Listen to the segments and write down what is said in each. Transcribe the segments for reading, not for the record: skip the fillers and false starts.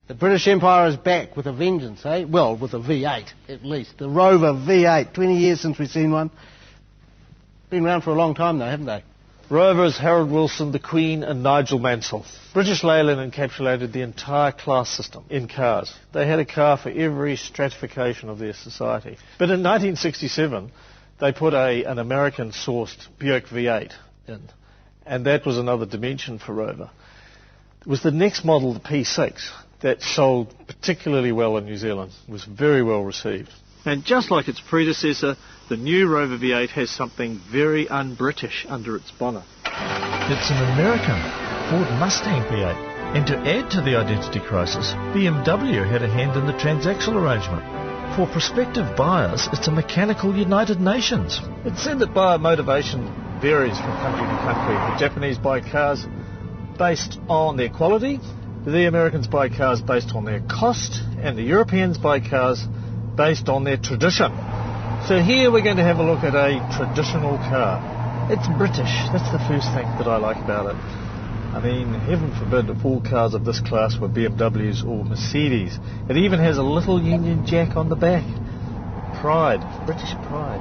The British Empire is back with a vengeance, eh? Well, with a V8, at least. The Rover V8. 20 years since we've seen one. Been around for a long time, though, haven't they? Rovers Harold Wilson, the Queen and Nigel Mansell. British Leyland encapsulated the entire class system in cars. They had a car for every stratification of their society. But in 1967, they put an American-sourced Buick V8 in. And that was another dimension for Rover. It was the next model, the P6, that sold particularly well in New Zealand. It was very well received. And just like its predecessor, the new Rover V8 has something very un-British under its bonnet. It's an American Ford Mustang V8. And to add to the identity crisis, BMW had a hand in the transaxle arrangement. For prospective buyers, it's a mechanical United Nations. It's said that buyer motivation varies from country to country. The Japanese buy cars based on their quality, the Americans buy cars based on their cost, and the Europeans buy cars based on their tradition. So here we're going to have a look at a traditional car. It's British. That's the first thing that I like about it. I mean, heaven forbid if all cars of this class were BMWs or Mercedes. It even has a little Union Jack on the back. Pride. British pride.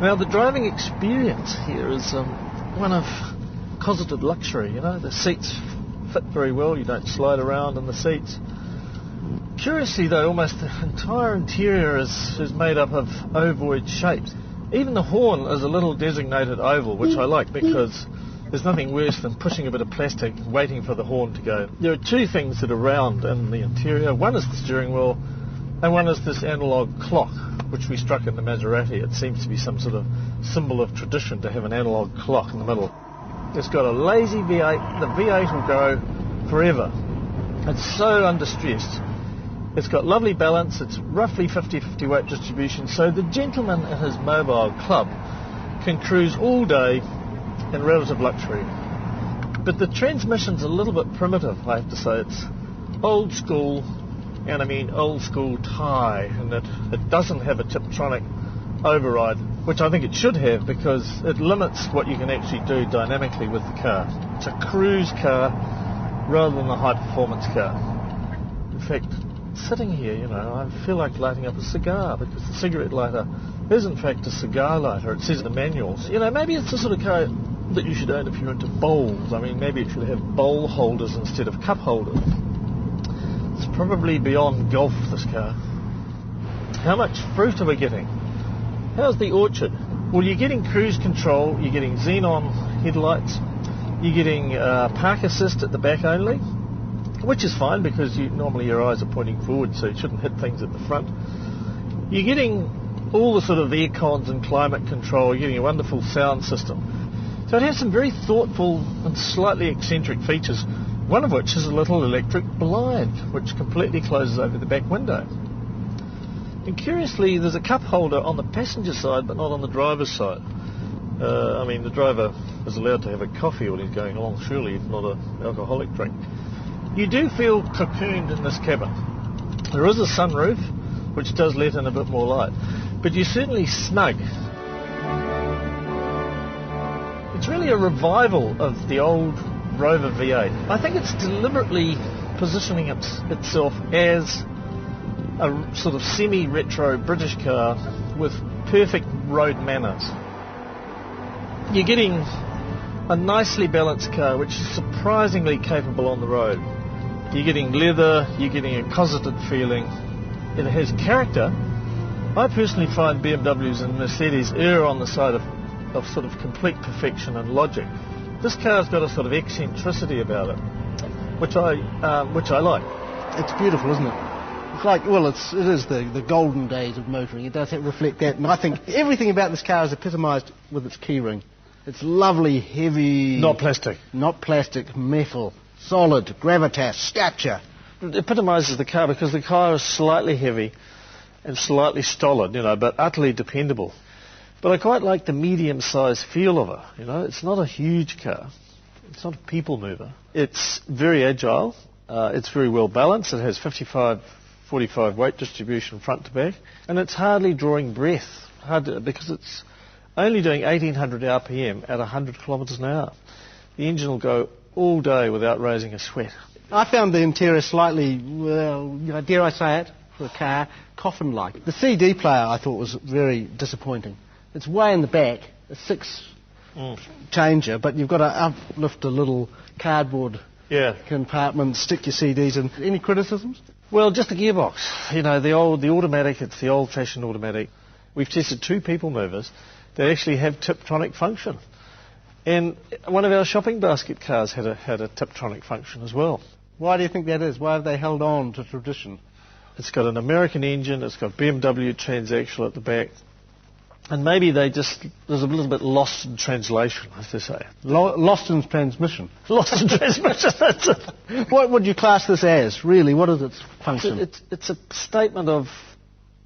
Now, the driving experience here is one of cosseted luxury. You know, the seats fit very well. You don't slide around in the seats. Curiously, though, almost the entire interior is made up of ovoid shapes. Even the horn is a little designated oval, which I like because there's nothing worse than pushing a bit of plastic, waiting for the horn to go. There are two things that are round in the interior. One is the steering wheel, and one is this analogue clock, which we struck in the Maserati. It seems to be some sort of symbol of tradition to have an analogue clock in the middle. It's got a lazy V8. The V8 will go forever. It's so undistressed. It's got lovely balance. It's roughly 50-50 weight distribution, so the gentleman in his mobile club can cruise all day in relative luxury. But the transmission's a little bit primitive, I have to say. It's old school, and I mean old school tie, and it doesn't have a Tiptronic override, which I think it should have because it limits what you can actually do dynamically with the car. It's a cruise car rather than a high-performance car. In fact, sitting here, you know, I feel like lighting up a cigar because the cigarette lighter is in fact a cigar lighter. It says in the manuals. You know, maybe it's the sort of car that you should own if you're into bowls. I mean, maybe it should have bowl holders instead of cup holders. It's probably beyond golf, this car. How much fruit are we getting? How's the orchard? Well, you're getting cruise control, you're getting xenon headlights, you're getting park assist at the back only, which is fine because normally your eyes are pointing forward, so you shouldn't hit things at the front. You're getting all the sort of air cons and climate control. You're getting a wonderful sound system. So it has some very thoughtful and slightly eccentric features, one of which is a little electric blind, which completely closes over the back window. And curiously, there's a cup holder on the passenger side, but not on the driver's side. I mean, the driver is allowed to have a coffee while he's going along, surely, if not an alcoholic drink. You do feel cocooned in this cabin. There is a sunroof, which does let in a bit more light, but you're certainly snug. It's really a revival of the old Rover V8. I think it's deliberately positioning itself as a sort of semi-retro British car with perfect road manners. You're getting a nicely balanced car which is surprisingly capable on the road. You're getting leather, you're getting a cosseted feeling. It has character. I personally find BMWs and Mercedes err on the side of sort of complete perfection and logic. This car's got a sort of eccentricity about it, which I like. It's beautiful, isn't it? It's like, well, it is the golden days of motoring. It does reflect that, and I think everything about this car is epitomised with its keyring. It's lovely, heavy... Not plastic. Not plastic, metal, solid, gravitas, stature. It epitomises the car because the car is slightly heavy and slightly stolid, you know, but utterly dependable. But I quite like the medium-sized feel of it, you know. It's not a huge car. It's not a people mover. It's very agile. It's very well balanced. It has 55-45 weight distribution front to back. And it's hardly drawing breath because it's only doing 1,800 RPM at 100 kilometres an hour. The engine will go all day without raising a sweat. I found the interior slightly, well, dare I say it, for a car, coffin-like. The CD player I thought was very disappointing. It's way in the back, a 6-changer, but you've got to uplift a little cardboard compartment, stick your CDs in. Any criticisms? Well, just the gearbox. You know, the automatic, it's the old-fashioned automatic. We've tested 2 people movers that actually have Tiptronic function. And one of our shopping basket cars had a Tiptronic function as well. Why do you think that is? Why have they held on to tradition? It's got an American engine, it's got BMW transaxle at the back. And maybe there's a little bit lost in translation, as they say. Lost in transmission. Lost in transmission, that's it. What would you class this as, really? What is its function? It's a statement of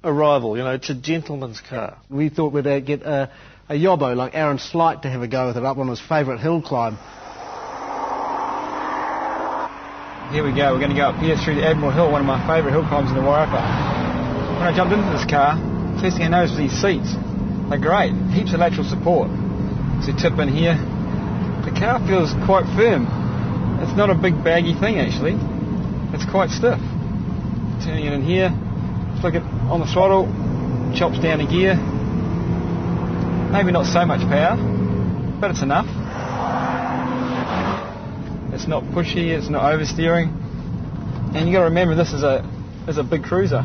arrival, you know, it's a gentleman's car. We thought we'd get a yobbo like Aaron Slight to have a go with it up on his favourite hill climb. Here we go, we're going to go up here through the Admiral Hill, one of my favourite hill climbs in the Wairarapa. When I jumped into this car, first thing I noticed was these seats. They're great, heaps of lateral support. So you tip in here, the car feels quite firm. It's not a big baggy thing actually, it's quite stiff. Turning it in here, flick it on the throttle, chops down a gear. Maybe not so much power, but it's enough. It's not pushy, it's not oversteering. And you got to remember this is a big cruiser.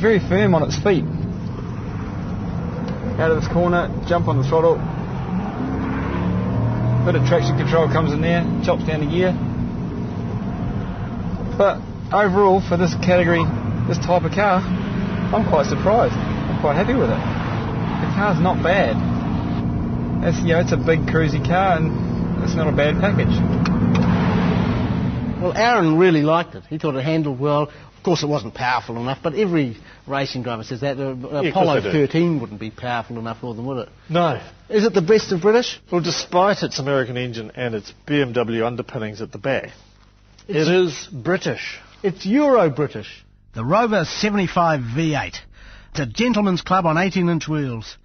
Very firm on its feet. Out of this corner, jump on the throttle. Bit of traction control comes in there, chops down the gear. But overall, for this category, this type of car, I'm quite surprised. I'm quite happy with it. The car's not bad. It's a big cruisy car and it's not a bad package. Well, Aaron really liked it. He thought it handled well. Of course, it wasn't powerful enough, but every racing driver says that. Apollo 13 wouldn't be powerful enough for them, would it? No. Is it the best of British? Well, despite its American engine and its BMW underpinnings at the back, it is British. It's Euro-British. The Rover 75 V8. It's a gentleman's club on 18-inch wheels.